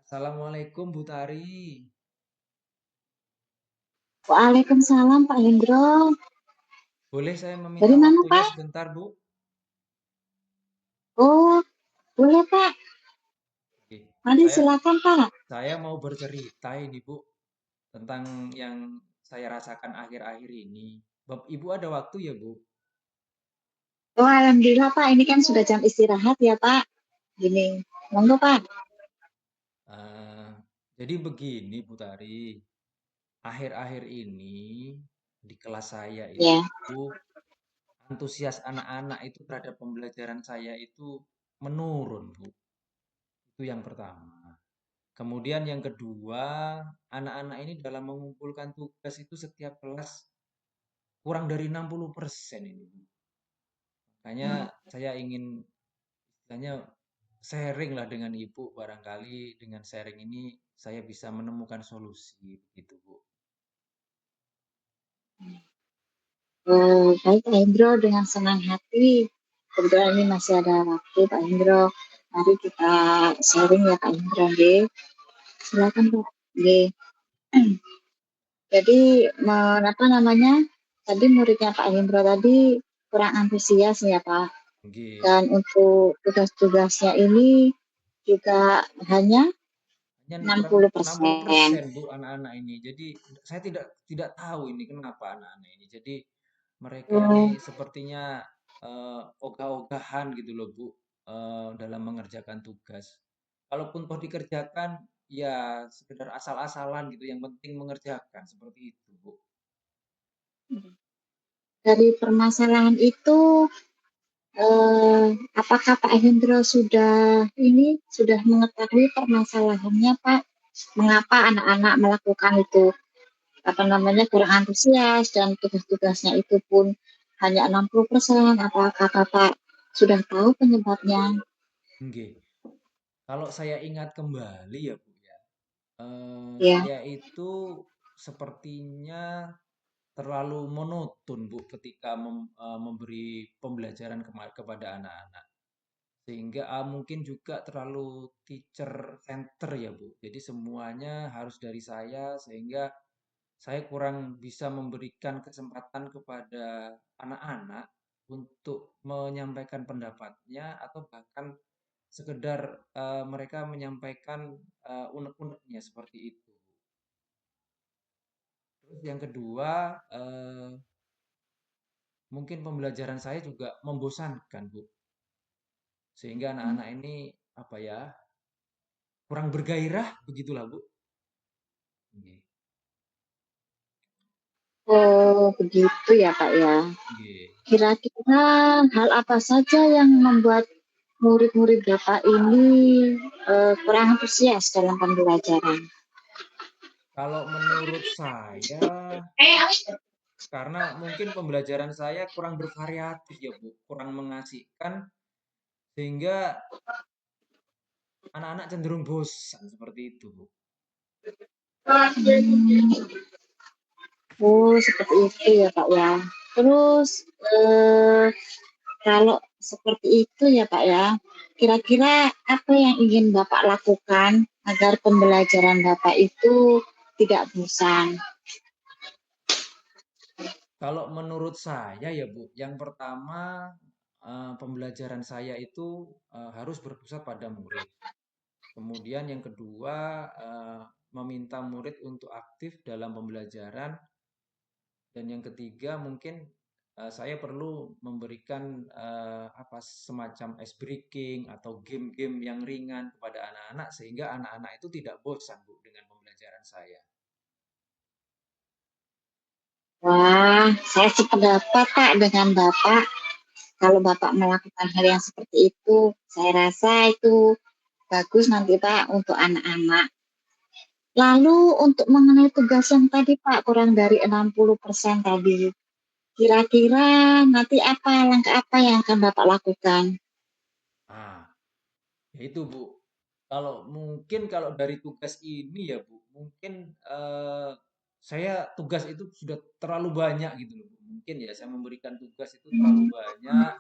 Assalamualaikum Bu Tari. Waalaikumsalam Pak Hendro. Boleh saya meminta Dari mana waktunya Pak? sebentar, Bu? Oh, boleh Pak. Oke. Mari Saya silakan Pak. saya mau bercerita ini, Bu, tentang yang saya rasakan akhir-akhir ini. Ibu ada waktu ya, Bu? Oh, Alhamdulillah Pak. Ini kan sudah jam istirahat ya Pak. Gini, monggo Pak. Eh, jadi begini, Bu Tari. Akhir-akhir ini di kelas saya Ya. itu antusias anak-anak itu terhadap pembelajaran saya itu menurun, Bu. Itu yang pertama. Kemudian yang kedua, anak-anak ini dalam mengumpulkan tugas itu setiap kelas kurang dari 60% ini. Makanya saya ingin istilahnya sharing lah dengan Ibu, barangkali dengan sharing ini saya bisa menemukan solusi gitu, Bu. Baik Pak Hendro, dengan senang hati. Kebetulan ini masih ada waktu Pak Hendro. Mari kita sharing ya Pak Hendro. Oke. Silakan Pak. Oke. Jadi, apa namanya? Tadi muridnya Pak Hendro tadi kurang antusias ya Pak. Oke. Dan untuk tugas-tugasnya ini juga hanya Hanya kurang 60%. 60% Bu anak-anak ini. Jadi saya tidak tahu ini kenapa anak-anak ini. Jadi mereka ini Oh, sepertinya ogah-ogahan gitu loh Bu, dalam mengerjakan tugas. Kalaupun toh dikerjakan ya sekedar asal-asalan gitu. Yang penting mengerjakan seperti itu Bu. dari permasalahan itu, eh, apakah Pak Hendro sudah mengetahui permasalahannya Pak? Mengapa anak-anak melakukan itu? Apa namanya kurang antusias dan tugas-tugasnya itu pun hanya 60%. Apakah Bapak sudah tahu penyebabnya? Oke. Kalau saya ingat kembali ya Bu ya, Ya. saya itu sepertinya terlalu monoton, Bu, ketika memberi pembelajaran kepada anak-anak. Sehingga mungkin juga terlalu teacher center ya, Bu. Jadi semuanya harus dari saya sehingga saya kurang bisa memberikan kesempatan kepada anak-anak untuk menyampaikan pendapatnya atau bahkan sekedar mereka menyampaikan unek-uneknya seperti itu. Terus yang kedua, mungkin pembelajaran saya juga membosankan, Bu. Sehingga anak-anak ini apa ya, kurang bergairah begitulah, Bu. Nggih. Oh, begitu ya Pak ya. Nggih. Kira-kira hal apa saja yang membuat murid-murid Bapak ini kurang antusias dalam pembelajaran? Kalau menurut saya karena mungkin pembelajaran saya kurang bervariatif ya, Bu, kurang mengasihkan sehingga anak-anak cenderung bosan seperti itu, Bu. Oh, seperti itu ya Pak ya. Terus eh, kalau seperti itu ya Pak ya, kira-kira apa yang ingin Bapak lakukan agar pembelajaran Bapak itu tidak bosan? Kalau menurut saya ya, Bu, yang pertama pembelajaran saya itu harus berpusat pada murid. Kemudian yang kedua, meminta murid untuk aktif dalam pembelajaran. Dan yang ketiga mungkin saya perlu memberikan apa semacam ice breaking atau game-game yang ringan kepada anak-anak sehingga anak-anak itu tidak bosan, Bu, dengan pembelajaran saya. Wah, saya sependapat Pak dengan Bapak. Kalau Bapak melakukan hal yang seperti itu, saya rasa itu bagus nanti Pak untuk anak-anak. Lalu untuk mengenai tugas yang tadi Pak, kurang dari 60% tadi. Kira-kira nanti langkah apa yang akan Bapak lakukan? Ah, ya itu Bu. Kalau mungkin kalau dari tugas ini ya Bu, mungkin saya tugas itu sudah terlalu banyak gitu loh, Bu. Mungkin ya saya memberikan tugas itu terlalu banyak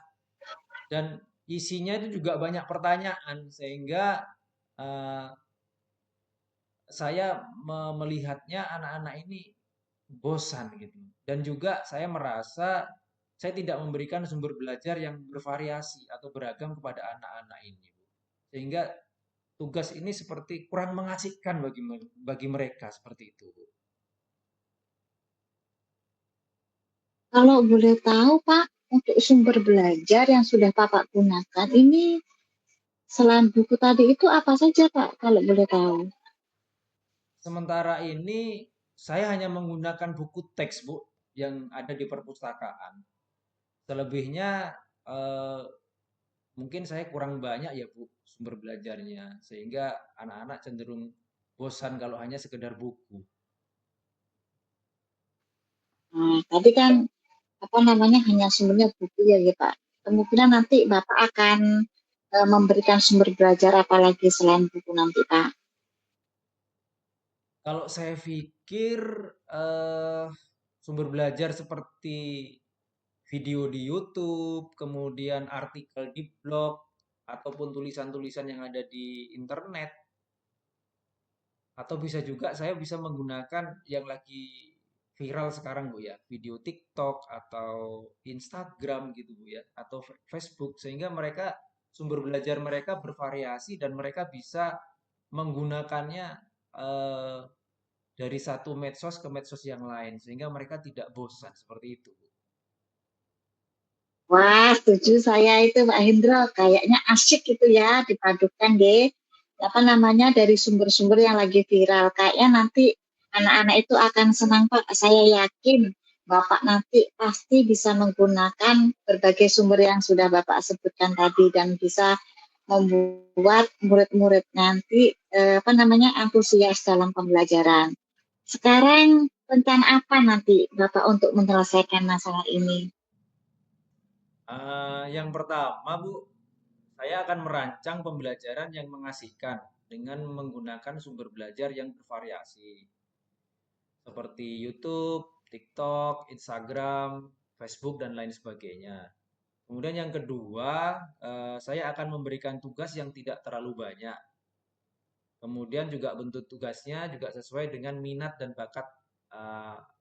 dan isinya itu juga banyak pertanyaan sehingga eh, saya melihatnya anak-anak ini bosan gitu. Dan juga saya merasa saya tidak memberikan sumber belajar yang bervariasi atau beragam kepada anak-anak ini, Bu. Sehingga tugas ini seperti kurang mengasihkan bagi mereka seperti itu, Bu. Kalau boleh tahu, Pak, untuk sumber belajar yang sudah Bapak gunakan ini selain buku tadi itu apa saja, Pak, kalau boleh tahu? Sementara ini saya hanya menggunakan buku teks, Bu, yang ada di perpustakaan. Selebihnya eh, mungkin saya kurang banyak ya Bu sumber belajarnya, sehingga anak-anak cenderung bosan kalau hanya sekedar buku. Nah, tadi kan apa namanya hanya sumbernya buku ya, ya Pak. Kemungkinan nanti Bapak akan memberikan sumber belajar apa lagi selain buku nanti, Pak. Kalau saya pikir eh, sumber belajar seperti video di YouTube, kemudian artikel di blog, ataupun tulisan-tulisan yang ada di internet, atau bisa juga saya bisa menggunakan yang lagi viral sekarang Bu ya, video TikTok atau Instagram gitu Bu ya, atau Facebook, sehingga mereka sumber belajar mereka bervariasi dan mereka bisa menggunakannya eh, dari satu medsos ke medsos yang lain sehingga mereka tidak bosan seperti itu Bu. Wah, setuju saya itu Pak Hendro. Kayaknya asik gitu ya dipadukan deh. Apa namanya dari sumber-sumber yang lagi viral. Kayaknya nanti anak-anak itu akan senang Pak. Saya yakin Bapak nanti pasti bisa menggunakan berbagai sumber yang sudah Bapak sebutkan tadi dan bisa membuat murid-murid nanti apa namanya antusias dalam pembelajaran. Sekarang rencana apa nanti Bapak untuk menyelesaikan masalah ini? Yang pertama Bu, saya akan merancang pembelajaran yang mengasihkan dengan menggunakan sumber belajar yang bervariasi seperti YouTube, TikTok, Instagram, Facebook dan lain sebagainya. Kemudian yang kedua, saya akan memberikan tugas yang tidak terlalu banyak. Kemudian juga bentuk tugasnya juga sesuai dengan minat dan bakat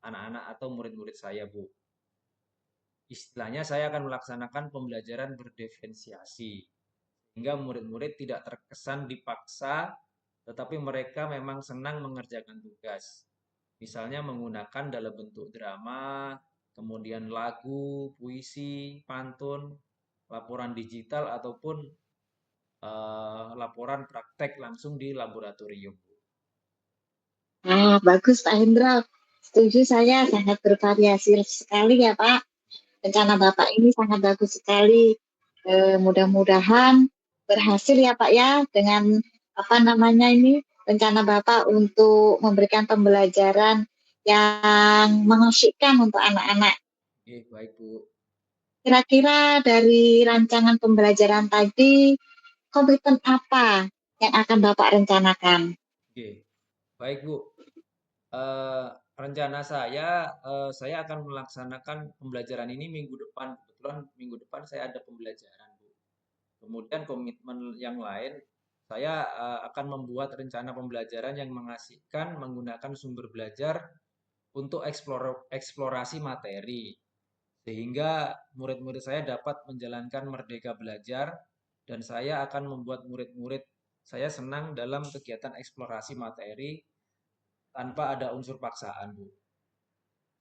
anak-anak atau murid-murid saya, Bu. Istilahnya saya akan melaksanakan pembelajaran berdiferensiasi, sehingga murid-murid tidak terkesan dipaksa, tetapi mereka memang senang mengerjakan tugas. Misalnya menggunakan dalam bentuk drama, kemudian lagu, puisi, pantun, laporan digital, ataupun laporan praktek langsung di laboratorium. Ah, bagus Pak Hendra. Setuju saya, sangat bervariasi sekali ya Pak. Rencana Bapak ini sangat bagus sekali. Mudah-mudahan berhasil ya Pak ya dengan apa namanya ini rencana Bapak untuk memberikan pembelajaran yang mengasyikkan untuk anak-anak. Oke, baik Bu. Kira-kira dari rancangan pembelajaran tadi, komitmen apa yang akan Bapak rencanakan? Oke, baik Bu. Eh, Rencana saya akan melaksanakan pembelajaran ini minggu depan. Kebetulan minggu depan saya ada pembelajaran, Bu. Kemudian komitmen yang lain, saya akan membuat rencana pembelajaran yang mengasihkan menggunakan sumber belajar untuk eksplorasi materi. Sehingga murid-murid saya dapat menjalankan merdeka belajar dan saya akan membuat murid-murid saya senang dalam kegiatan eksplorasi materi tanpa ada unsur paksaan, Bu.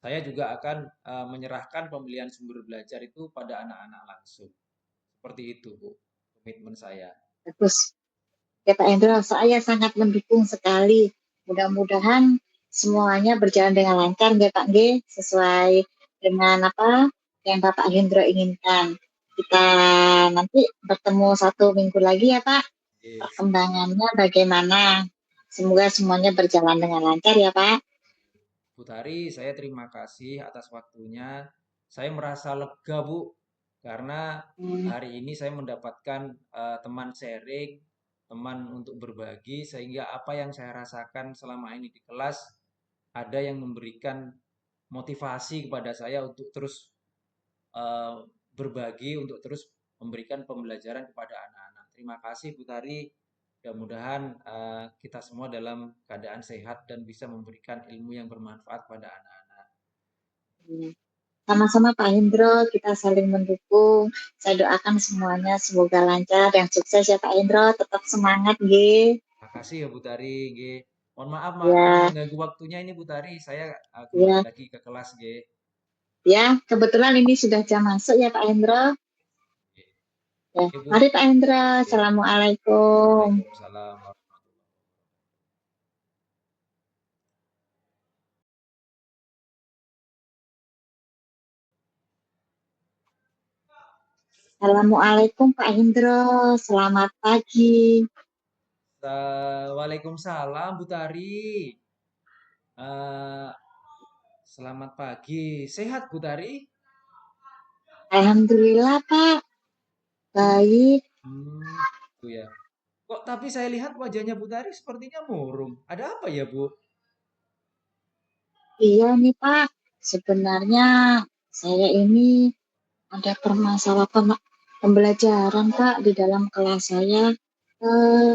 Saya juga akan menyerahkan pembelian sumber belajar itu pada anak-anak langsung. Seperti itu, Bu, komitmen saya. Bagus. Ya Pak Hendro, saya sangat mendukung sekali. Mudah-mudahan semuanya berjalan dengan lancar ya Pak G, sesuai dengan apa yang Bapak Hendro inginkan. Kita nanti bertemu 1 minggu lagi ya Pak. Oke, siap. Perkembangannya bagaimana? Semoga semuanya berjalan dengan lancar ya Pak. Bu Tari, saya terima kasih atas waktunya. Saya merasa lega, Bu, karena Hmm. hari ini saya mendapatkan teman sharing, teman untuk berbagi, sehingga apa yang saya rasakan selama ini di kelas ada yang memberikan motivasi kepada saya untuk terus eh, berbagi, untuk terus memberikan pembelajaran kepada anak-anak. Terima kasih, Bu Tari. Mudah-mudahan kita semua dalam keadaan sehat dan bisa memberikan ilmu yang bermanfaat pada anak-anak. Iya. Sama-sama Pak Hendro, kita saling mendukung. Saya doakan semuanya semoga lancar dan sukses ya Pak Hendro. Tetap semangat, G. Makasih ya Bu Tari, G. Mohon maaf Ya, mengganggu waktunya ini Bu Tari. Saya kembali ya, lagi ke kelas, G. ya. Kebetulan ini sudah jam masuk ya Pak Hendro. Oke, Ya, oke, Bu. mari Pak Hendro. Oke. Assalamualaikum. Waalaikumsalam warahmatullahi Assalamualaikum Pak Hendro. Selamat pagi. Waalaikumsalam Bu Tari. Eh, Selamat pagi. Sehat Bu Tari? Alhamdulillah Pak. Hmm, Baik. itu ya. Kok tapi saya lihat wajahnya Bu Tari sepertinya murung. Ada apa ya, Bu? Iya nih Pak. Sebenarnya saya ini ada permasalahan pembelajaran Pak di dalam kelas saya. Eh,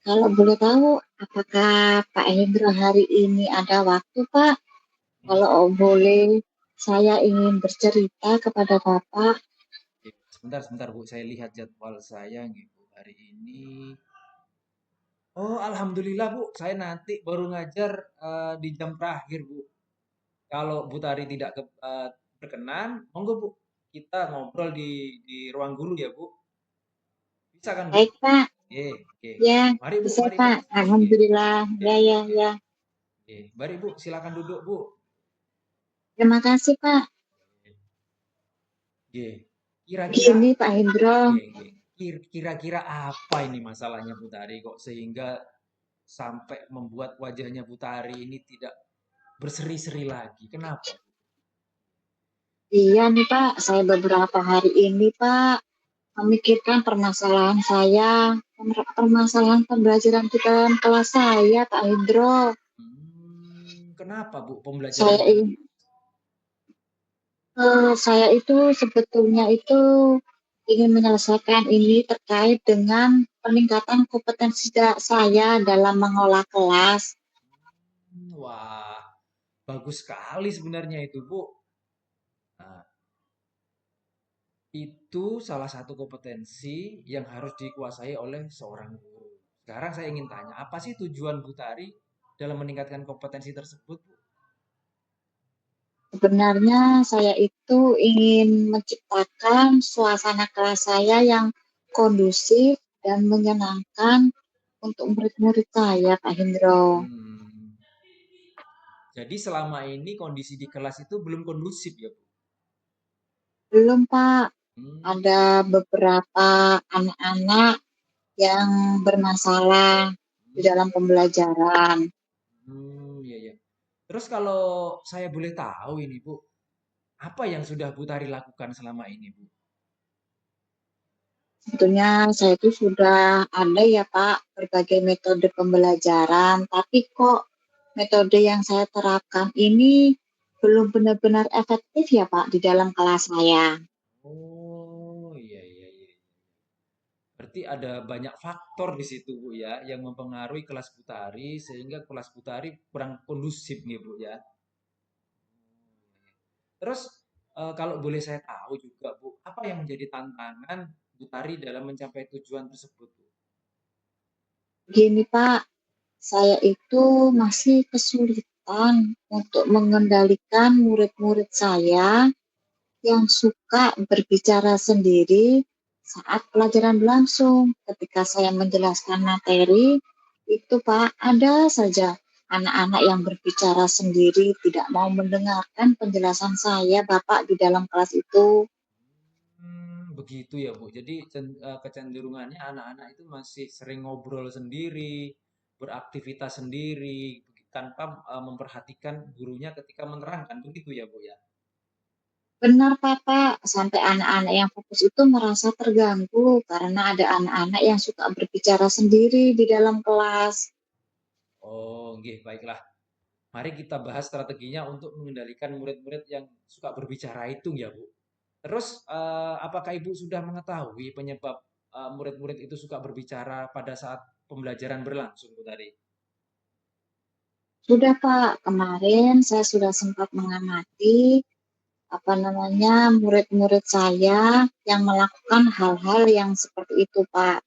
Kalau boleh tahu, apakah Pak Hendro hari ini ada waktu, Pak? Hmm, Kalau boleh, saya ingin bercerita kepada Bapak. oke. Sebentar, sebentar, Bu. Saya lihat jadwal saya gitu hari ini. Oh, alhamdulillah, Bu. Saya nanti baru ngajar di jam terakhir, Bu. Kalau Bu Tari tidak berkenan, monggo, Bu. Kita ngobrol di ruang guru ya, Bu. Bisa kan, Bu? Baik, Pak. Oke, oke. Ya, Mari, Bu. bisa, Mari, Bu. Pak. Oke, Alhamdulillah. oke, Ya, oke, ya, oke. ya. Oke. Mari, Bu. Silakan duduk, Bu. Terima kasih, Pak. Oke. Kira-kira Gini, Pak Hendro. Oke, oke. Kira-kira apa ini masalahnya Putari kok sehingga sampai membuat wajahnya Putari ini tidak berseri-seri lagi? Kenapa? Iya nih, Pak. Saya beberapa hari ini, Pak, memikirkan permasalahan saya. Permasalahan pembelajaran di dalam kelas saya, Pak Hendro. Kenapa Bu pembelajaran Saya di ingin saya itu sebetulnya itu ingin menyelesaikan ini terkait dengan peningkatan kompetensi saya dalam mengolah kelas. Wah, bagus sekali sebenarnya itu Bu. Nah, itu salah satu kompetensi yang harus dikuasai oleh seorang guru. Sekarang saya ingin tanya, apa sih tujuan Bu Tari dalam meningkatkan kompetensi tersebut, Bu? Sebenarnya saya itu ingin menciptakan suasana kelas saya yang kondusif dan menyenangkan untuk murid-murid saya, Pak Hendro. Hmm, jadi selama ini kondisi di kelas itu belum kondusif ya, Bu? Belum, Pak. Hmm, Ada beberapa anak-anak yang bermasalah di hmm, dalam pembelajaran. iya ya. Terus kalau saya boleh tahu ini, Bu, apa yang sudah Bu Tari lakukan selama ini, Bu? Sebetulnya saya itu sudah ada ya Pak berbagai metode pembelajaran, tapi kok metode yang saya terapkan ini belum benar-benar efektif ya Pak di dalam kelas saya. Oh, iya iya iya. Berarti ada banyak faktor di situ, Bu ya, yang mempengaruhi kelas Bu Tari sehingga kelas Bu Tari kurang kondusif nih, Bu ya. Terus kalau boleh saya tahu juga, Bu, apa yang menjadi tantangan Bu Tari dalam mencapai tujuan tersebut, Bu? Gini Pak, saya itu masih kesulitan untuk mengendalikan murid-murid saya yang suka berbicara sendiri saat pelajaran berlangsung. Ketika saya menjelaskan materi, itu Pak, ada saja anak-anak yang berbicara sendiri, tidak mau mendengarkan penjelasan saya, Bapak, di dalam kelas itu. Begitu ya, Bu. Jadi kecenderungannya anak-anak itu masih sering ngobrol sendiri, beraktivitas sendiri, tanpa memperhatikan gurunya ketika menerangkan. Begitu ya, Bu ya. Benar, Bapak, sampai anak-anak yang fokus itu merasa terganggu karena ada anak-anak yang suka berbicara sendiri di dalam kelas. Oh, nggih, baiklah. Mari kita bahas strateginya untuk mengendalikan murid-murid yang suka berbicara itu ya, Bu. Terus, apakah Ibu sudah mengetahui penyebab murid-murid itu suka berbicara pada saat pembelajaran berlangsung, Bu Tari? Sudah Pak, kemarin saya sudah sempat mengamati apa namanya murid-murid saya yang melakukan hal-hal yang seperti itu Pak.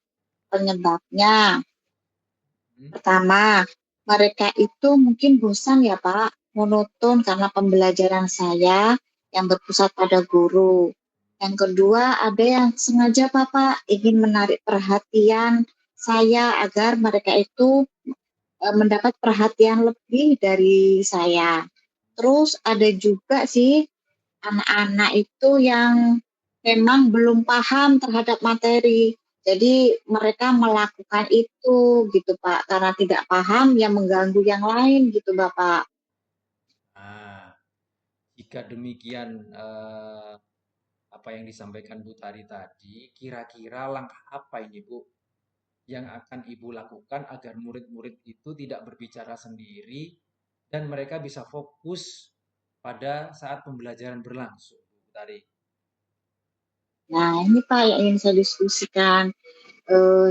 Penyebabnya Hmm? pertama, mereka itu mungkin bosan ya Pak, monoton karena pembelajaran saya yang berpusat pada guru. Yang kedua, ada yang sengaja Bapak ingin menarik perhatian saya agar mereka itu mendapat perhatian lebih dari saya. Terus ada juga sih anak-anak itu yang memang belum paham terhadap materi. Jadi mereka melakukan itu gitu Pak, karena tidak paham yang mengganggu yang lain gitu Bapak. Ah, jika demikian apa yang disampaikan Bu Tari tadi, kira-kira langkah apa ini Bu yang akan Ibu lakukan agar murid-murid itu tidak berbicara sendiri dan mereka bisa fokus pada saat pembelajaran berlangsung, Bu Tari? Nah ini Pak yang ingin saya diskusikan.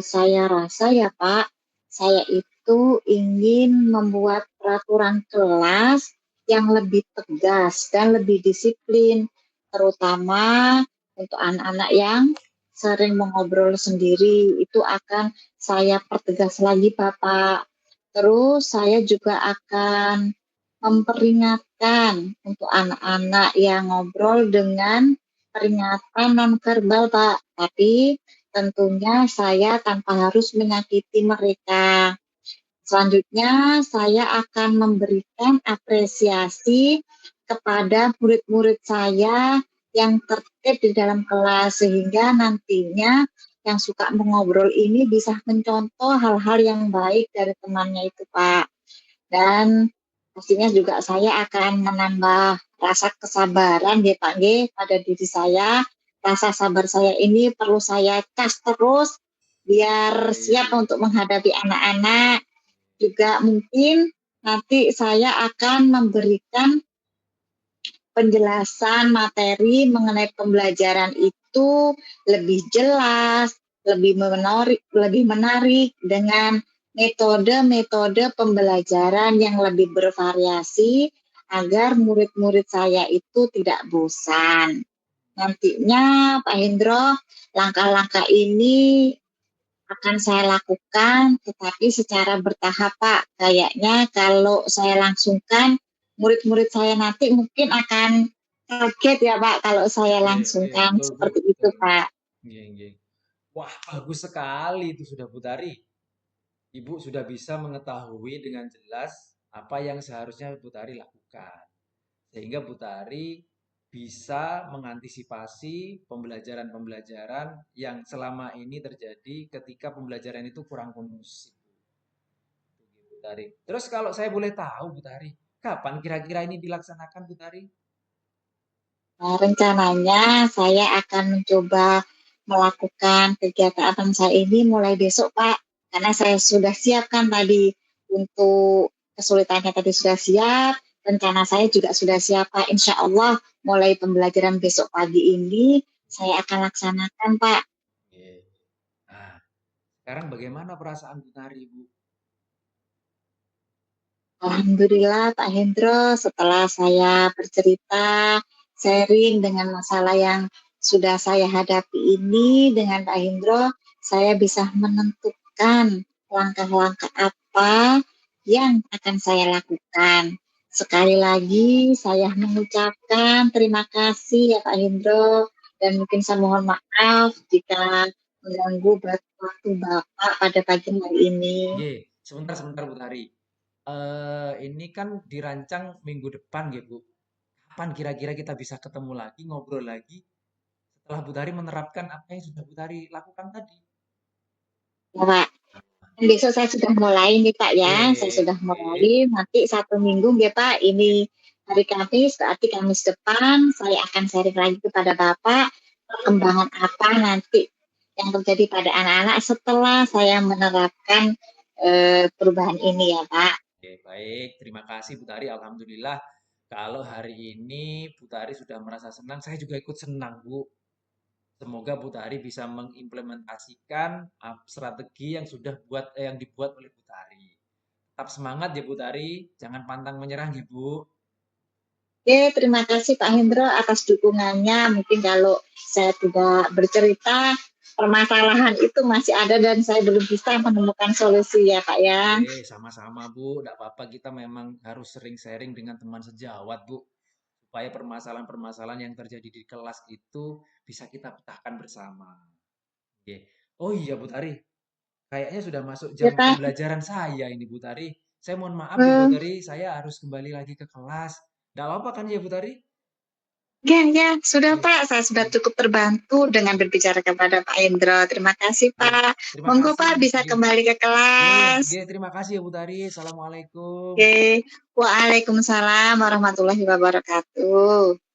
Saya rasa ya Pak, saya itu ingin membuat peraturan kelas yang lebih tegas dan lebih disiplin, terutama untuk anak-anak yang sering mengobrol sendiri. Itu akan saya pertegas lagi, Bapak. Terus saya juga akan memperingatkan untuk anak-anak yang ngobrol dengan peringatan non-verbal, Pak. Tapi tentunya saya tanpa harus menyakiti mereka. Selanjutnya, saya akan memberikan apresiasi kepada murid-murid saya yang tertib di dalam kelas, sehingga nantinya yang suka mengobrol ini bisa mencontoh hal-hal yang baik dari temannya itu, Pak. Dan pastinya juga saya akan menambah rasa kesabaran ya Pak G pada diri saya. Rasa sabar saya ini perlu saya cas terus biar siap Baik. untuk menghadapi anak-anak. Juga mungkin nanti saya akan memberikan penjelasan materi mengenai pembelajaran itu lebih jelas, lebih menarik dengan metode-metode pembelajaran yang lebih bervariasi agar murid-murid saya itu tidak bosan. Nantinya Pak Hendro, langkah-langkah ini akan saya lakukan, tetapi secara bertahap, Pak. Kayaknya kalau saya langsungkan, murid-murid saya nanti mungkin akan kaget ya, Pak, kalau saya Oke, oke, langsungkan betul Bu, seperti itu, betul. Pak. Nggih, nggih. Wah, bagus sekali itu sudah Bu Tari. Ibu sudah bisa mengetahui dengan jelas apa yang seharusnya Bu Tari lakukan. Sehingga Bu Tari bisa mengantisipasi pembelajaran-pembelajaran yang selama ini terjadi ketika pembelajaran itu kurang kondusif. Bu Tari. Terus kalau saya boleh tahu, Bu Tari, kapan kira-kira ini dilaksanakan, Bu Tari? Nah, rencananya saya akan mencoba melakukan kegiatan saya ini mulai besok, Pak. Karena saya sudah siapkan tadi untuk kesulitannya tadi sudah siap, rencana saya juga sudah siap, Pak. Insya Allah mulai pembelajaran besok pagi ini saya akan laksanakan, Pak. Oke. Nah, sekarang bagaimana perasaan Bu Tari, Bu? Alhamdulillah Pak Hendro, setelah saya bercerita, sharing dengan masalah yang sudah saya hadapi ini dengan Pak Hendro, saya bisa menentukan langkah-langkah apa yang akan saya lakukan. Sekali lagi saya mengucapkan terima kasih ya Pak Hendro, dan mungkin saya mohon maaf jika mengganggu waktu Bapak pada pagi hari ini. Oke, sebentar-sebentar Bu Tari. Ini kan dirancang minggu depan ya Bu. Kapan kira-kira kita bisa ketemu lagi, ngobrol lagi setelah Bu Tari menerapkan apa yang sudah Bu Tari lakukan tadi? Ya Pak. Besok saya sudah mulai nih Pak ya, saya Oke, sudah oke. mulai nanti 1 minggu ya Pak, ini hari Kamis, berarti Kamis depan saya akan sharing lagi kepada Bapak perkembangan apa nanti yang terjadi pada anak-anak setelah saya menerapkan perubahan ini ya Pak. Oke, baik. Terima kasih Bu Tari. Alhamdulillah. Kalau hari ini Bu Tari sudah merasa senang, saya juga ikut senang Bu. Semoga Bu Tari bisa mengimplementasikan strategi yang yang dibuat oleh Bu Tari. Tetap semangat ya Bu Tari, jangan pantang menyerah ya Bu. Oke, terima kasih Pak Hendro atas dukungannya. Mungkin kalau saya tidak bercerita, permasalahan itu masih ada dan saya belum bisa menemukan solusi ya Pak ya. Sama-sama Bu, tidak apa-apa, kita memang harus sering sharing dengan teman sejawat Bu, supaya permasalahan-permasalahan yang terjadi di kelas itu bisa kita pecahkan bersama. Oke. Oh iya Bu Tari, kayaknya sudah masuk Ya jam Pak. pembelajaran saya ini Bu Tari. Saya mohon maaf nih Bu Hmm, Tari, saya harus kembali lagi ke kelas. Tidak apa-apa kan ya Bu Tari? ya, ya, sudah Oke, Pak. Saya sudah oke, cukup terbantu dengan oke, berbicara kepada Pak Hendro. Terima kasih oke. Pak. Terima Monggo kasih. Pak bisa Oke, kembali ke oke, kelas. oke. Terima kasih ya Bu Tari. Assalamualaikum. Oke. Waalaikumsalam warahmatullahi wabarakatuh.